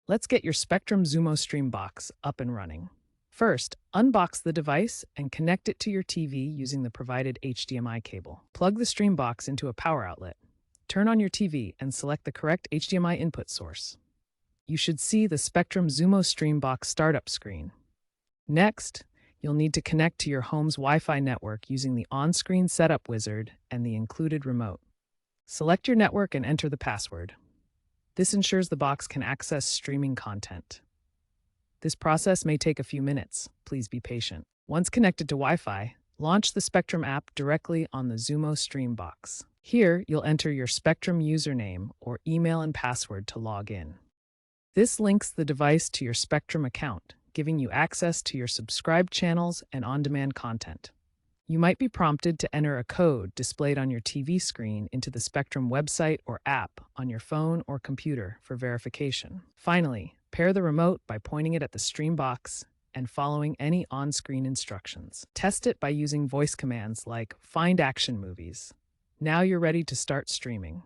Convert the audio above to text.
Let's get your Spectrum Xumo Stream box up and running. First, unbox the device and connect it to your TV using the provided HDMI cable. Plug the Stream box into a power outlet. Turn on your TV and select the correct HDMI input source. You should see the Spectrum Xumo Stream box startup screen. Next, you'll need to connect to your home's Wi-Fi network using the on-screen setup wizard and the included remote. Select your network and enter the password. This ensures the box can access streaming content. This process may take a few minutes. Please be patient. Once connected to Wi-Fi, launch the Spectrum app directly on the Xumo Stream box. Here, you'll enter your Spectrum username or email and password to log in. This links the device to your Spectrum account, giving you access to your subscribed channels and on-demand content. You might be prompted to enter a code displayed on your TV screen into the Spectrum website or app on your phone or computer for verification. Finally, pair the remote by pointing it at the Stream box and following any on-screen instructions. Test it by using voice commands like "Find Action Movies." Now you're ready to start streaming.